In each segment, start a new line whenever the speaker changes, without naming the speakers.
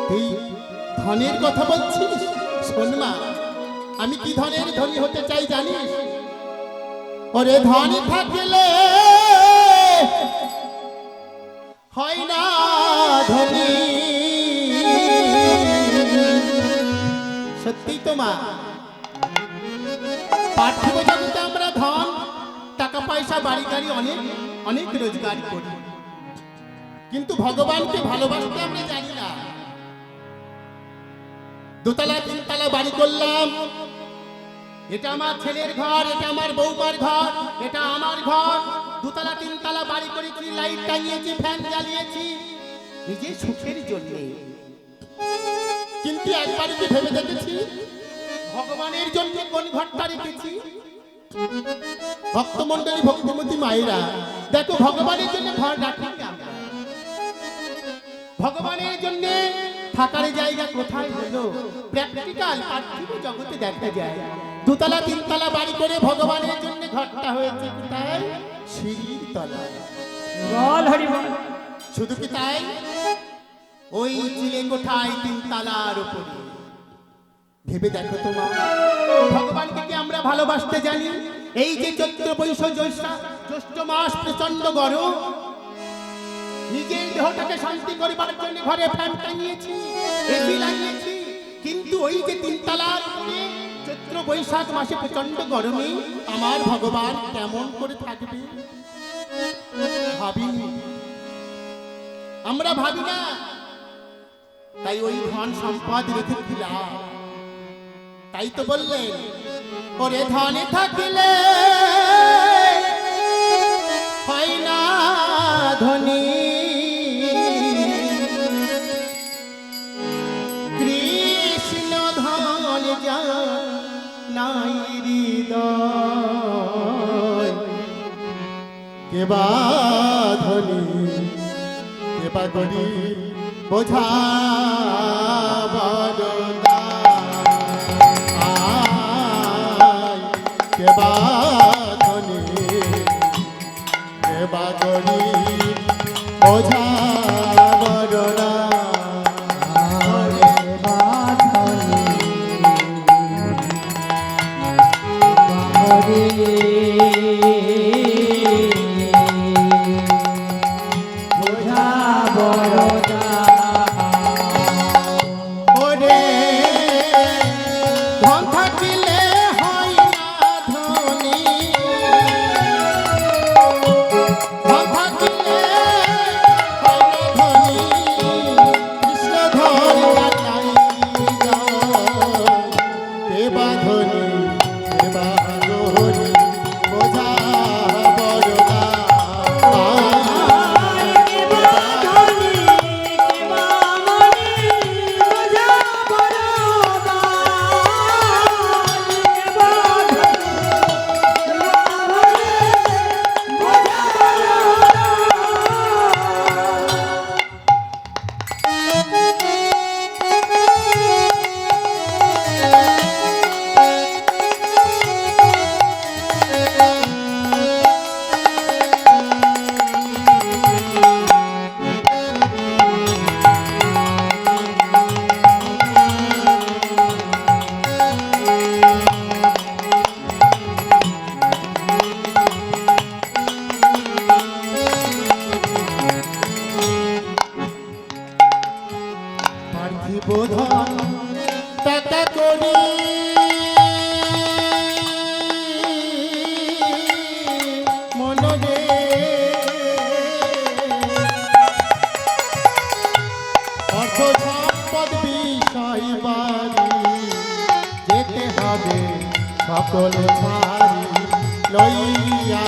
তুই ধনের কথা বলছিস? শোন মা, আমি কি ধনের ধনী হতে চাই জানিস? ওরে ধন থাকলে হয় না ধনী। সত্যি তো মা, পার্থিব জগতে আমরা ধন, টাকা পয়সা, বাড়ি গাড়ি অনেক অনেক রোজগার করি, কিন্তু ভগবানকে ভালোবাসতে আমরা জানি না। দোতলা তিনতলা বাড়ি করলাম, এটা আমার ছেলের ঘর, এটা আমার বৌমার ঘর, এটা আমার ঘর। দোতলা তিনতলা বাড়ি করেছি, লাইট টাঙিয়েছি, ফ্যান জ্বালিয়েছি নিজের সুখের জন্য। কিন্তু একবার কি ভেবে দেখেছি ভগবানের জন্য কোন ঘরটা রেখেছি? ভক্তমণ্ডলী, ভক্তিমতী মায়েরা, দেখো ভগবানের জন্য ঘর রাখি আমরা। ভগবানের জন্য থাকার জায়গা কোথায় হলো? প্র্যাকটিক্যাল পার্থিব জগতে দেখা যায় দোতলা তিনতলা বাড়ি করে ভগবানের জন্য ঘরটা হয়েছে কোথায়? সিঁড়ির তলায়।
বল হরি বল।
শুধু কি তাই? ওই চিলে কোঠায় তিনতলার উপরে। ভেবে দেখো তোমা, ভগবানকে কি আমরা ভালোবাসতে জানি? এই যে চৈত্র বৈশাখ জ্যৈষ্ঠ মাস প্রচন্ড গরম, নিজের দেহটাকে শান্তি করিবার জন্য ঘরে ফ্যান টাঙিয়েছি, এসি লাগিয়েছি, কিন্তু ওই যে তিনতলার উপরে চৈত্র বৈশাখ মাসে প্রচন্ড গরমে আমার ভগবান কেমন করে থাকবে ভাবিনি, আমরা ভাবি না। তাই ওই ধন সম্পদ রেখে দিলাম। তাই তো বললেন, ওরে ধনে থাকলে হয় না ধনী, কৃষ্ণ ধন যা নাই হৃদয়, কেবা ধনী কেবা গরিব বোঝা বড়দা, কেবা ধনী কেবা গরিব বোঝা বড়দা। সকল ছাড়ি লইয়া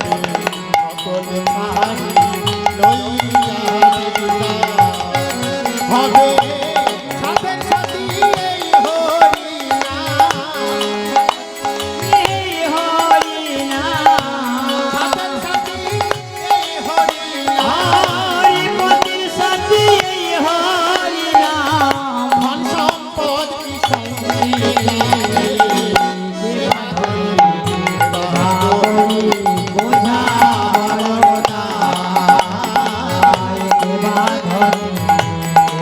সকল ছাড়ি লইয়া দিলা হবে সাথের সাথী এই হরি
এই হরি নাম
সাথের সাথী এই হরি
হরিপতির সাথী এই হরি নাম
ধন সম্পদ কি সঙ্গী
বোঝা বড়দা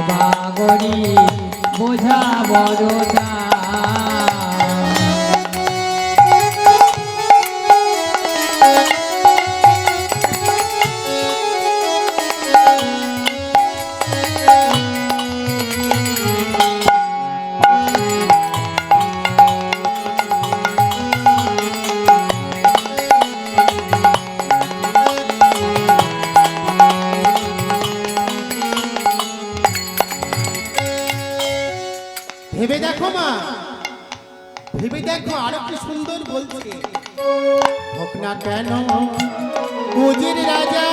বাগরি বোঝা বড়দা
ভেবে দেখো মা, ভেবে দেখো আরো কি সুন্দর বলছে, হোক না কেন উজির রাজা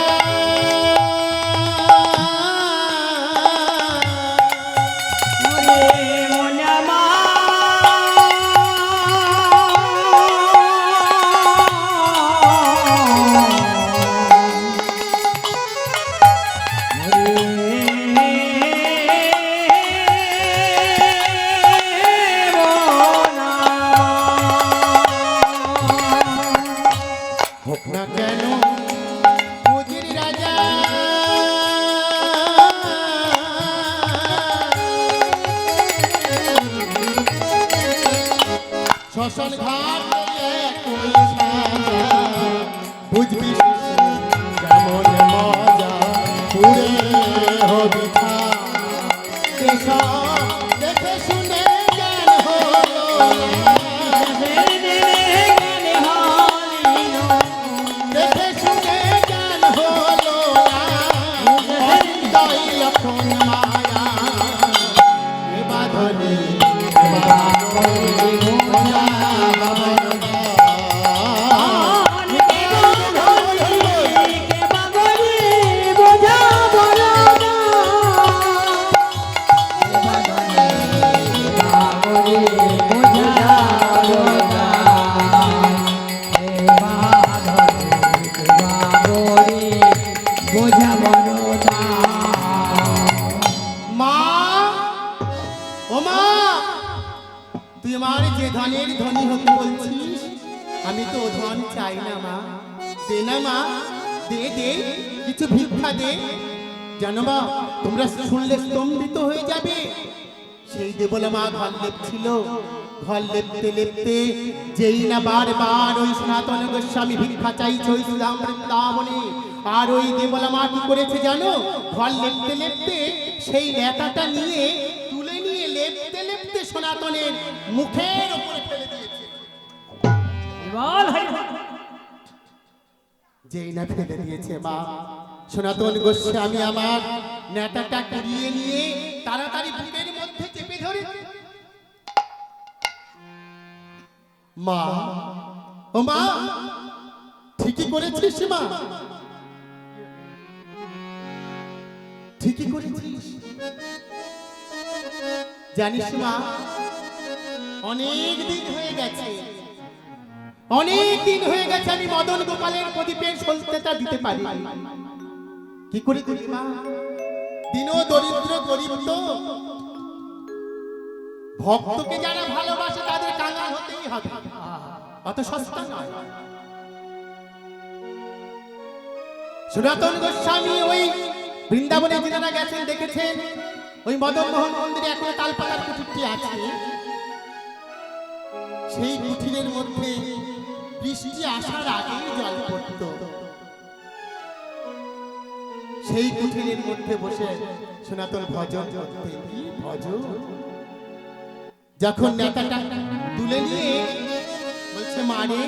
ওরে মনে
হোক না কেন উজির রাজা শ্মশান ঘাট বুঝবি কেমন মজা পুরে হবি দেখে শুনে জ্ঞান হলো দেখে শুনে জ্ঞান হলো হৃদয় লক্ষণ মায়া এ বাঁধনে
বোঝা বড়দা
মা ও মা, তুই আমার যে ধনের ধনী হতে বলছিস, আমি তো ও ধন চাই না মা, দে না মা, দে দে কিছু ভিক্ষা দে। জানো মা, তোমরা শুনলে স্তম্ভিত হয়ে যাবে। সেই দেবলা মা ঘর লেপছিল, ঘর লেপতে লেপতে যেই না বারবার ওই সনাতন গোস্বামী ভিক্ষা চাইছে ওই শ্রীরাম বৃন্দাবনে, আর ওই দেবলা মা কি করেছে জানো, ঘর লেপতে লেপতে সেই নেতাটা নিয়ে তুলে নিয়ে লেপতে লেপতে সনাতনের মুখের উপরে ফেলে দিয়েছে।
বল হরি
যেই না ফেলে দিয়েছে মা, সনাতন গোস্বামী আমার নেতাটা কুড়িয়ে নিয়ে তাড়াতাড়ি বুকের মধ্যে চেপে ধরে, মা ও মা, ঠিকই করেছিস মা, ঠিকই করেছিস। জানিস মা, অনেক দিন হয়ে গেছে, অনেক দিন হয়ে গেছে আমি মদন গোপালের প্রদীপের সলতেটা দিতে পারি। কি করে দিলি মা, দিনও দরিদ্র গরিব তো, ভক্তকে যারা ভালোবাসে তাদের কাঙাল হতেই হবে, অত সস্তা নয়। সনাতন গোস্বামী ওই বৃন্দাবনে যিনারা গেছেন দেখেছেন, ওই মদন মোহন মন্দিরে এখন তালপাতার কুঠিরটি আছে, সেই কুঠিরের মধ্যে বৃষ্টি আসার আগেই জল পড়ত। সেই কুঠিরের মধ্যে বসে সনাতন ভজন করতেন। কি ভজন! যখন নেতাটা তুলে নিয়ে বলছে, মা রে,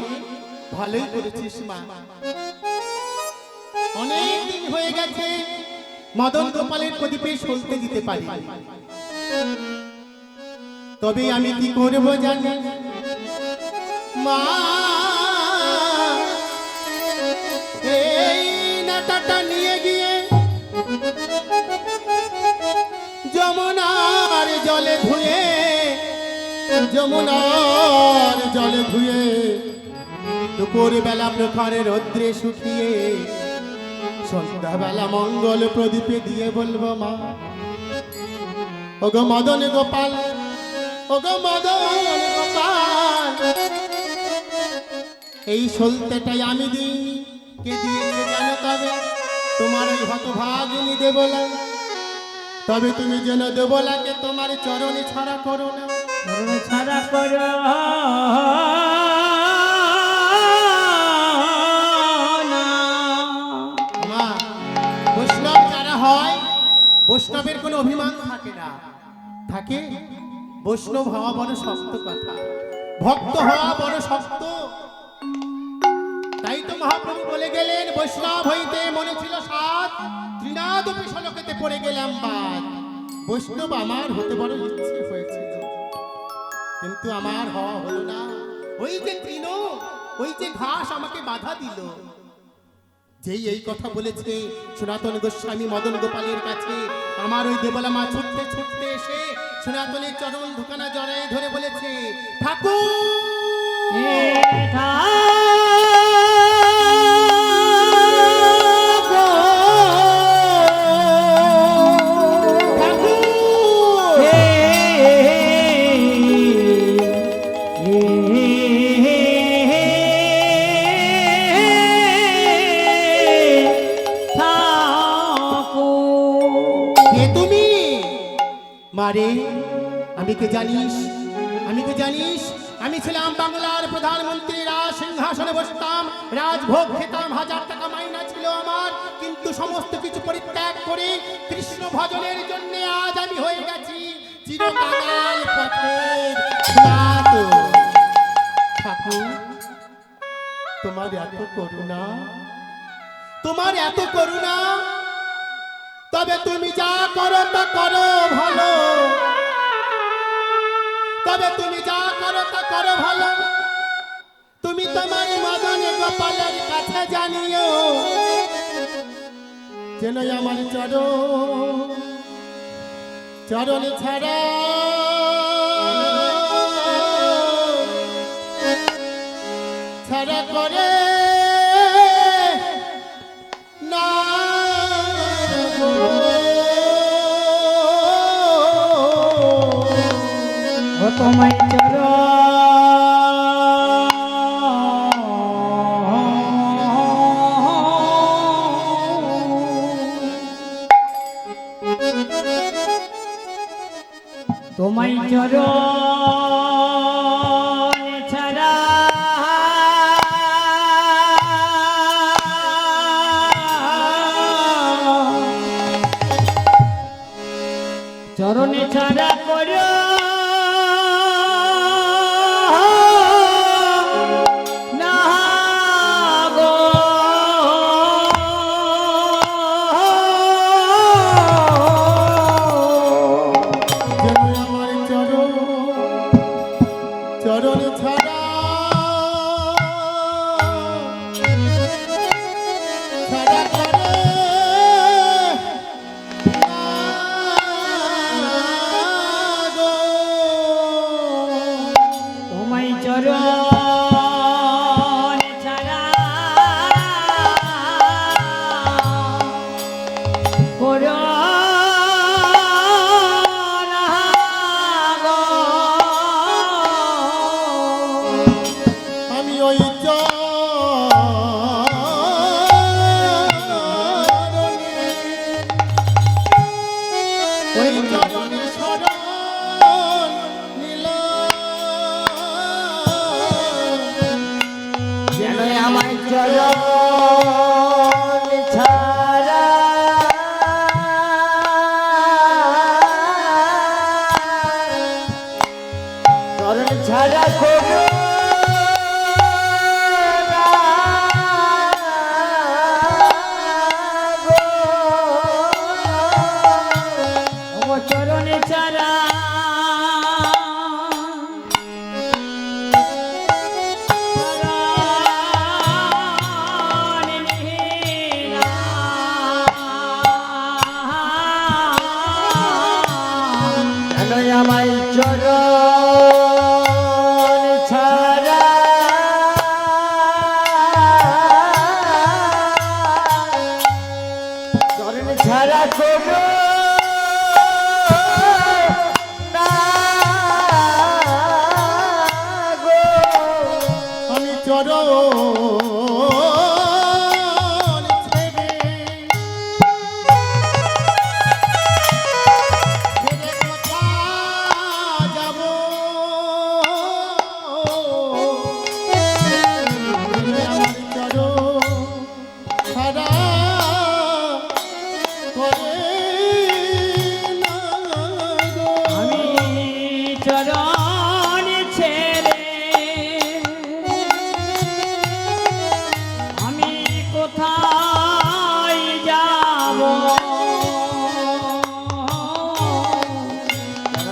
ভালোই করেছিস মা, অনেক দিন হয়ে গেছে মদন গোপালের প্রদীপে সলতে দিতে পারি, তবে আমি কি করবো জানি মা, এই নেতাটা নিয়ে গিয়ে যমুনার জলে ধুয়ে, যমুনার জলে ধুয়ে, দুপুর বেলা প্রখরে রৌদ্রে শুকিয়ে, সন্ধ্যাবেলা মঙ্গল প্রদীপে দিয়ে বলবো মা, ওগো মদন গোপাল, ওগো মদন গোপাল, এই সলতেটাই আমি দিই, কে দিয়েছে জানো তবে? তোমার ওই হতভাগিনী দেবলা। তবে তুমি যেন দেবলাকে তোমার চরণে ছাড়া করো না।
চরণে ছাড়া করো না।
মা, বৈষ্ণব যারা হয়, বৈষ্ণবের কোনো অভিমান থাকে না। থাকে বৈষ্ণব হওয়া বড় শক্ত কথা, ভক্ত হওয়া বড় শক্ত। তাই তো মহাপ্রভু বলে গেলেন, বৈষ্ণব হইতে মনে ছিল সাত, ত্রিনাদ পিছলকেতে পড়ে গেলাম বাদ। বৈষ্ণব আমার হতে বড় ইচ্ছে হয়েছিল, কিন্তু আমার হওয়া হলো না। ওই যে তৃণ, ওই যে ঘাস আমাকে বাধা দিল। যেই এই কথা বলেছে সনাতন গোস্বামী মদন গোপালের কাছে, আমার ওই দেবলা মা ছুটতে ছুটতে এসে সনাতনের চরণ দুখানা জড়ায় ধরে বলেছে, ঠাকুর মারে, আমি কে জানিস? আমি কে জানিস? আমি ছিলাম বাংলার প্রধানমন্ত্রী, রাজ সিংহাসনে বসতাম, রাজভোগ খেতাম, 1000 টাকা মাইনা ছিল আমার। কিন্তু সমস্ত কিছু পরিত্যাগ করে কৃষ্ণ ভজনের জন্য আজ আমি হয়ে গেছি চিরকাল পথের খ্যাত। ঠাকুর, তোমার এত করুণা, তোমার এত করুণা, তবে তুমি যা করো তা করো ভালো, তবে তুমি যা করো তা করো ভালো। তুমি তোমার মদন গোপালের কাছে জানিও, যেন আমার চরণ ছাড়া ছাড়া করে না।
ও তোমায় চরণ তোমায় চরণ ছাড়া চরণে ছাড়া করো না গো।
যেন আমার চরণ ছাড়া ছাড়া করে না গো।
তোমায় চরণ ছাড়া করো না গো।
আমি ওই
চরণ ছাড়া চরণ ছাড়া করো না গো।
আমি চরণ ছেড়ে ছেড়ে কোথায় যাব? আমার চরণ ছাড়া করে না গো।
আমি চরণ ছেড়ে আমি কোথায় যাব?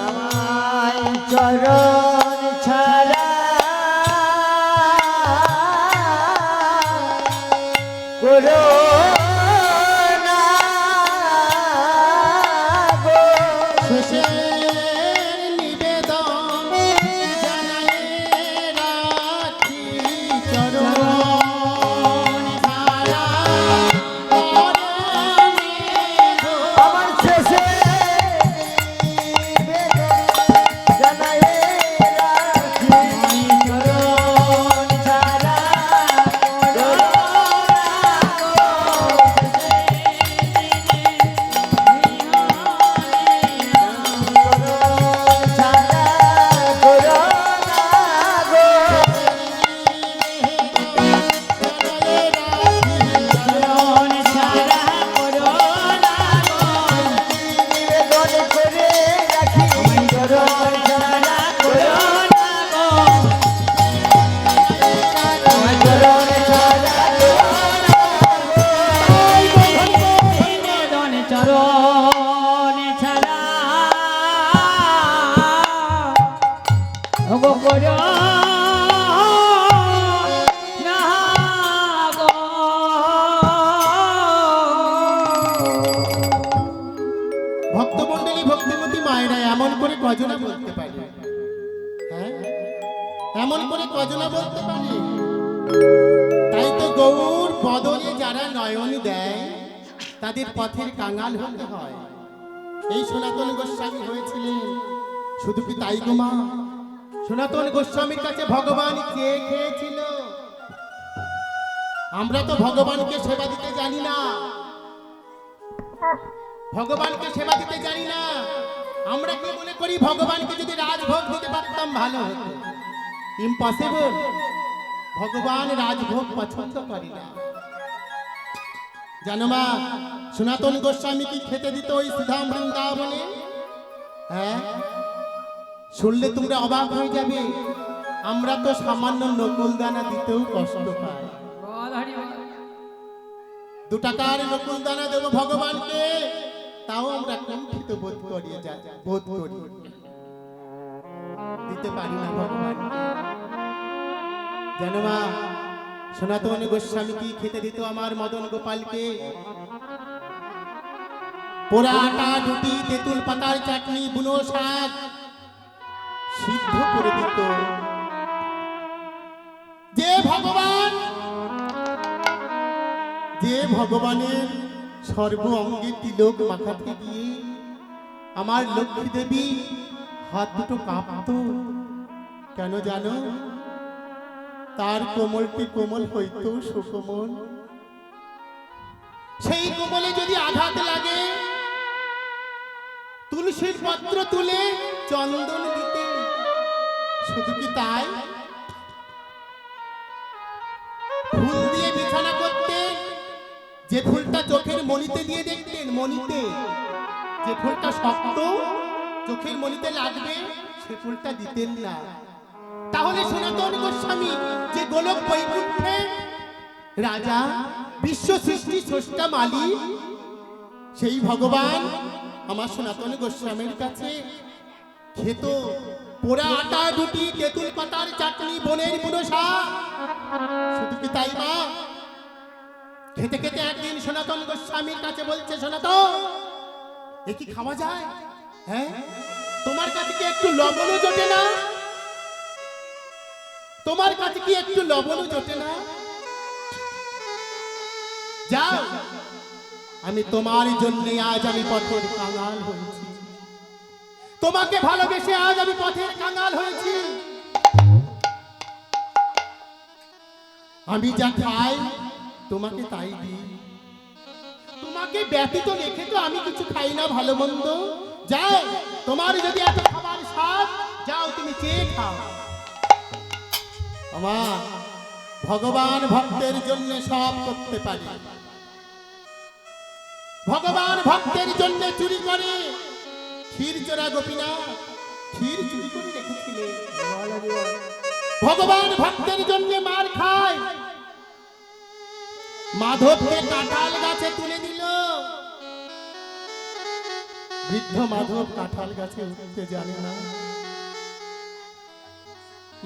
আমার চরণ ছাড়া করো না গো।
শেষের নিবেদন জানাই রাখি চরণ ছাড়া করে গো।
আমার শেষে জানাই রাখি চরণ ছাড়া করো না
চরণ ছাড়া করো না গো। চরণ ছাড়া করো না গো। নিবেদন চরণ ছাড়া ওগো করো না গো।
ভক্তমণ্ডলী ভক্তিমতী মায়েরা এমন করে কজনা বলতে পারে? হ্যাঁ, এমন করে কজনা বলতে পারে? তাই তো গৌর বদলে যারা নয়ন দেয় তাদের পথের কাঙাল হতে হয়। এই সনাতন গোস্বামী হয়েছিলেন। শুধু কি তাই গো মা? সনাতন গোস্বামীর কাছে ভগবান কে খেয়েছিল? আমরা তো ভগবানকে সেবা দিতে জানি না। ভগবানকে সেবা দিতে জানি না। আমরা কি মনে করি ভগবানকে যদি রাজভোগ দিতে পারতাম ভালো হতো? ইম্পসিবল। ভগবান রাজভোগ পছন্দ করে না। জানো মা, সনাতন গোস্বামী কি খেতে দিত ওই সুধাম বৃন্দাবনে? হ্যাঁ, শুনলে তোমরা অবাক হয়ে যাবে। আমরা তো সামান্য নকুল দানা দিতেও কষ্ট পাই। 2 টাকার নকুল দানা দেবো ভগবানকে, তাও আমরা কুণ্ঠিত বোধ করি, বোধ করি, দিতে পারি না ভগবানকে। জানো মা, সনাতন গোস্বামী কি খেতে দিত আমার মদন গোপালকে? পোড়া আটা, রুটি, তেঁতুল পাতার চাটনি, বুনো শাক সিদ্ধ করে দিত। যে ভগবানের সর্ব অঙ্গে তিলক মাখাতে গিয়ে আমার লক্ষ্মী দেবী হাত দুটো কাঁপত। কেন জানো? তার কোমলটি কোমল হইতো সুকোমল। সেই কোমলে যদি আঘাত লাগে তুলসীর পত্র তুলে চন্দন দিতে। শুধু কি তাই, ফুল দিয়ে বিছানা করতেন। যে ফুলটা চোখের মণিতে দিয়ে দেখতেন, মণিতে যে ফুলটা শক্ত চোখের মণিতে লাগবে সে ফুলটা দিতেন না। তাহলে সনাতন গোস্বামী যে গোলক বৈকুণ্ঠে রাজা, বিশ্ব সৃষ্টি স্রষ্টা মালিক, সেই ভগবান আমার সনাতন গোস্বামীর কাছে খেত পোড়া আটা, রুটি, তেঁতুল পাতার চাটনি, বনের বুনো শাক। শুধু কি তাই মা? খেতে খেতে একদিন সনাতন গোস্বামীর কাছে বলছে, সনাতন এ কি খাওয়া যায়? হ্যাঁ, তোমার কাছে কি একটু লবণও জোটে না? তোমার কাছে কি একটু লবণও জোটে না? যাও, আমি তোমার জন্য আজ আমি পথের কাঙাল হয়েছি। তোমাকে ভালোবেসে আজ আমি পথের কাঙাল হয়েছি। আমি যা খাই তোমাকে তাই দিই। তোমাকে ব্যতীত রেখে তো আমি কিছু খাই না ভালো মন্দ। যাও, তোমার যদি এত খাবার স্বাদ, যাও তুমি চেয়ে খাও। আমার ভগবান ভক্তের জন্য সব করতে পারে। ভগবান ভক্তের জন্য চুরি করে। ক্ষীর চোরা গোপীনাথ ক্ষীর চুরি করে রেখেছিলেন। ভগবান ভক্তের জন্য মার খায়। মাধবকে কাঁঠাল গাছে তুলে দিল। বৃদ্ধ মাধব কাঁঠাল গাছে উঠতে জানে না।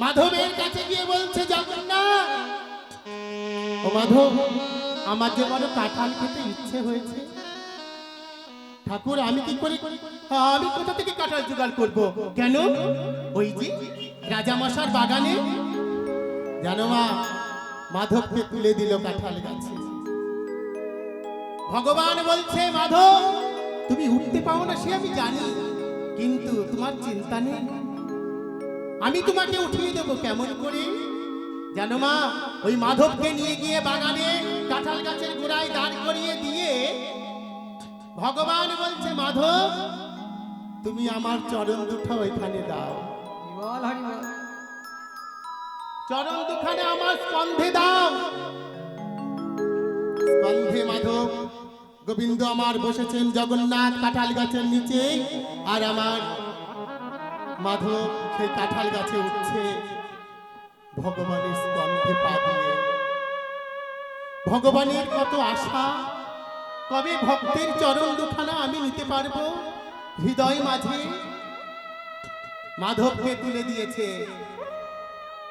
মাধবের কাছে গিয়ে বলছে, জগন্নাথ, ও মাধব, আমার যে বড় কাঁঠাল খেতে ইচ্ছে হয়েছে, ঠাকুর আমি কি করে, আমি কোথা থেকে কাঁঠাল জোগাড় করব? কেন? ওই যে রাজামশার বাগানে। জানো মা, মাধবকে তুলে দিল কাঁঠাল গাছে। ভগবান বলছে, মাধব তুমি উঠতে পাও না সে আমি জানি, কিন্তু তোমার চিন্তা নেই, আমি তোমাকে উঠিয়ে দেবো। কেমন করে জানো মা? ওই মাধবকে নিয়ে গিয়ে বাগানে কাঁঠাল গাছের গোড়ায় দাঁড় করিয়ে দিয়ে ভগবান বলছে, মাধব তুমি আমার চরণ দুটো ওইখানে দাও।
বল হরি বল।
চরণ দুখানে আমার স্কন্ধে দাও। স্কন্ধে মাধব গোবিন্দ আমার বসেছেন জগন্নাথ কাঁঠাল গাছের নিচে, আর আমার মাধব সেই কাঁঠাল গাছে উঠছে ভগবানের স্কন্ধে পা দিয়ে। ভগবানের কত আশা, কবে ভক্তের চরণ দুখানা আমি নিতে পারবো হৃদয় মাঝে। মাধবকে তুলে দিয়েছে।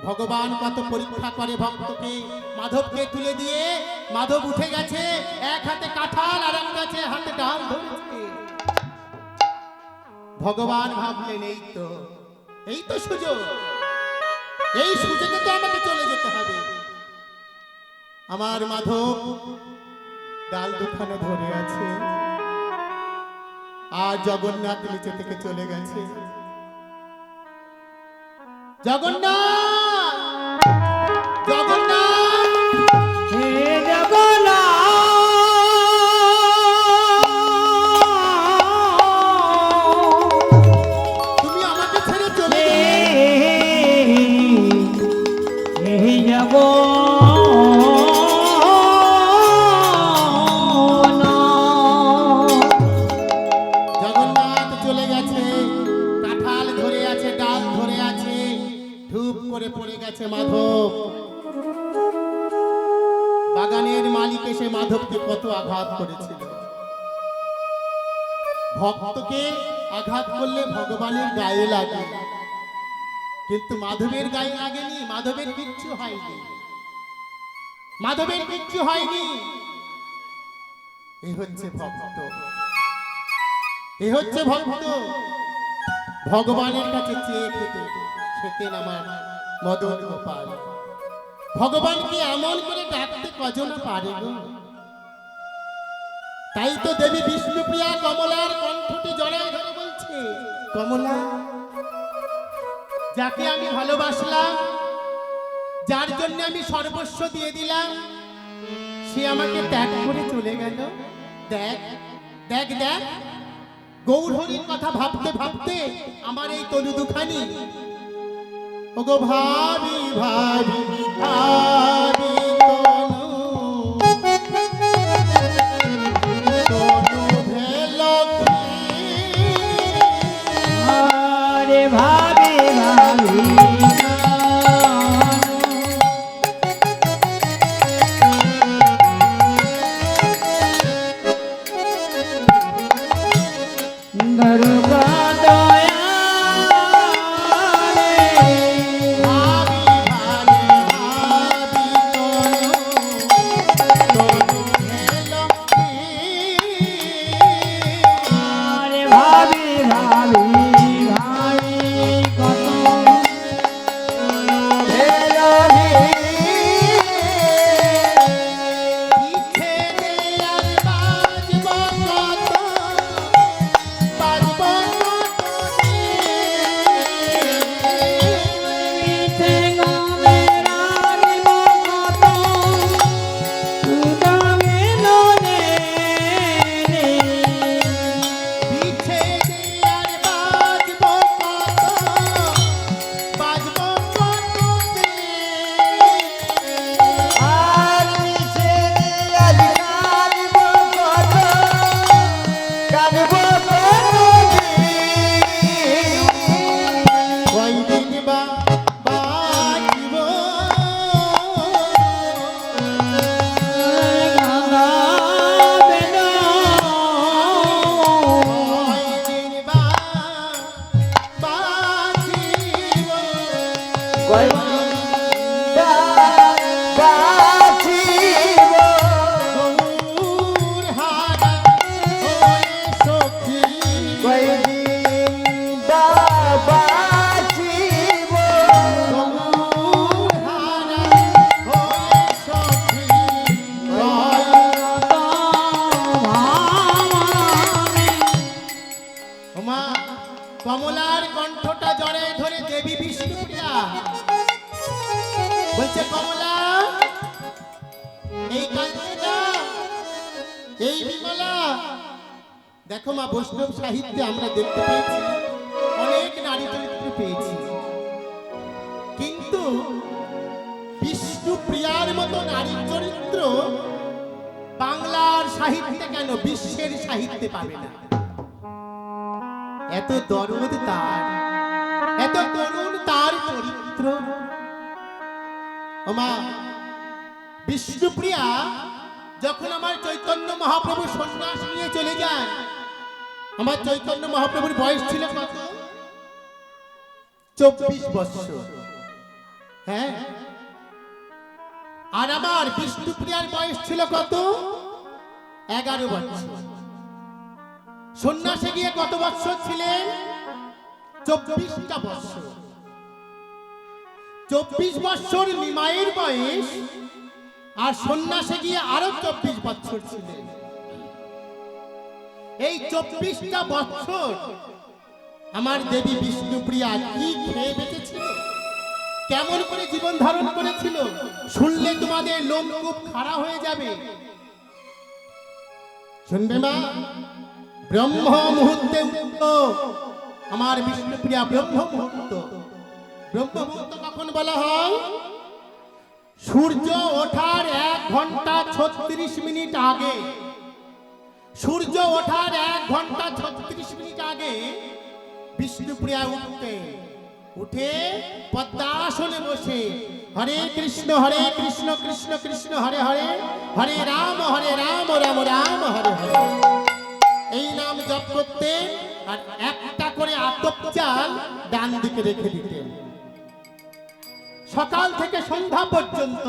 ভগবান কত পরীক্ষা করে ভক্তকে। মাধবকে তুলে দিয়ে মাধব উঠে গেছে, এক হাতে কাঁঠাল আর এক হাতে ডাল ধরেছে। ভগবান ভাবলেন, এই তো সুযোগ, এই সুযোগে তো আমাকে চলে যেতে হবে। আমার মাধব ডাল দুখানে ধরে আছে, আর জগন্নাথ নিচে থেকে চলে গেছে। জগন্নাথ, জগন্নাথ,
হে জগন্নাথ,
তুমি আমাকে ছেড়ে চলে
হে জগন্নাথ,
জগন্নাথ চলে গেছে। কাঁঠাল ধরে আছে, ডাল ধরে আছে, ধূপ করে পড়ে গেছে মাধব। বাগানের মালিক এসে মাধবকে কত আঘাত করেছিল। ভক্তকে আঘাত করলে ভগবানের গায়ে লাগে, কিন্তু মাধবের গায়ে লাগেনি। মাধবের কিচ্ছু হয়নি, মাধবের কিচ্ছু হয়নি। এ হচ্ছে ভক্ত, এ হচ্ছে ভক্ত। ভগবানের কাছে চেয়ে খেতেন আমার মদন গোপাল। ভগবানকে এমন করে ডাকতে কজন পারে গো? তাই তো দেবী বিষ্ণুপ্রিয়া কমলার কণ্ঠটি জড়ায় ধরে বলছে, কমলা, যাকে আমি ভালোবাসলাম, যার জন্য আমি সর্বস্ব দিয়ে দিলাম, সে আমাকে ত্যাগ করে চলে গেল। দেখ দেখ দেখ, গৌরহরির কথা ভাবতে ভাবতে আমার এই তনু দুখানি। ওগো ভাবি ভাবি ভাবি তনু ভেল
আরে ভাবি ভাবি গরুকা দয়া
ভাবি ভাবি ভাবি এই বিমলা, দেখো মা, বৈষ্ণব সাহিত্যে আমরা দেখতে পেয়েছি অনেক নারী চরিত্র পেয়েছি, কিন্তু বিষ্ণুপ্রিয়ার মতো নারী চরিত্র বাংলার সাহিত্যে কেন, বিশ্বের সাহিত্যে পাবে না? এত দরদ তার, এত করুণ তার চরিত্র। ও মা, বিষ্ণুপ্রিয়া যখন আমার চৈতন্য মহাপ্রভু সন্ন্যাস নিয়ে চলে যান, আমার চৈতন্য মহাপ্রভুর বয়স ছিল কত? 24 বছর। হ্যাঁ, আর আমার বিষ্ণুপ্রিয়ার বয়স ছিল কত? 11 বছর। সন্ন্যাসে গিয়ে কত বছর ছিলেন? 24টা বছর। 24 বছর নিমাইয়ের বয়স, আর সন্ন্যাসে গিয়ে আরো 24 বছর ছিলেন। এই 24টা বছর আমার দেবী বিষ্ণুপ্রিয়া কি খেয়ে বেঁচেছিল, কেমন করে জীবন ধারণ করেছিল, শুনলে তোমাদের লোমকূপ খাড়া হয়ে যাবে। শুনবে মা, ব্রহ্ম মুহূর্তে উঠল আমার বিষ্ণুপ্রিয়া। ব্রহ্ম মুহূর্ত, ব্রহ্ম মুহূর্ত কখন বলা হয়? সূর্য ওঠার 1 ঘন্টা 36 মিনিট আগে, সূর্য ওঠার 1 ঘন্টা 36 মিনিট আগে বিষ্ণুপ্রিয়া উঠতে, উঠে পদ্মাসনে বসে হরে কৃষ্ণ কৃষ্ণ কৃষ্ণ হরে হরে, হরে রাম রাম রাম হরে হরে, এই নাম জপ করতেন। আর একটা করে আতপ চাল ডান দিকে রেখে দিতেন। সকাল থেকে সন্ধ্যা পর্যন্ত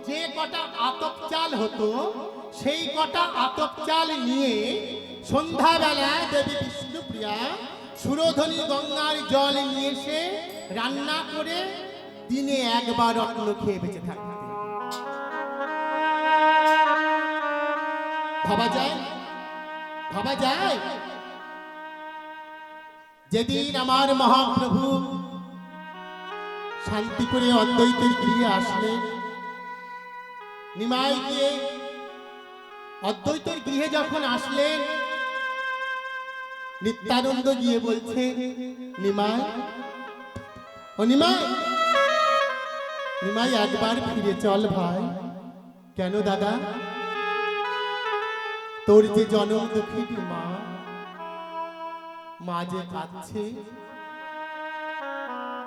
যে কটা আতপ চাল হতো, সেই কটা আতপ চাল নিয়ে সন্ধ্যাবেলা দেবী বিষ্ণুপ্রিয়া সুরধনী গঙ্গার জল নিয়ে এসে রান্না করে দিনে একবার অন্ন খেয়ে বেঁচে থাকতেন। ভাবা যায়, ভাবা যায়? যেদিন আমার মহাপ্রভু শান্তি করে অদ্বৈতের গৃহে আসলেন, নিমাই গিয়ে অদ্বৈতের গৃহে যখন আসলেন, নিত্যানন্দ গিয়ে বলছে, নিমাই, ও নিমাই, নিমাই একবার ফিরে চল ভাই। কেন দাদা? তোর যে জনম দুঃখিনী মা, মা যে কাঁদছে,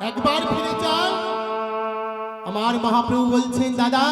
একবার ফিরে চল। আমার মহাপ্রভু বলছেন, দাদা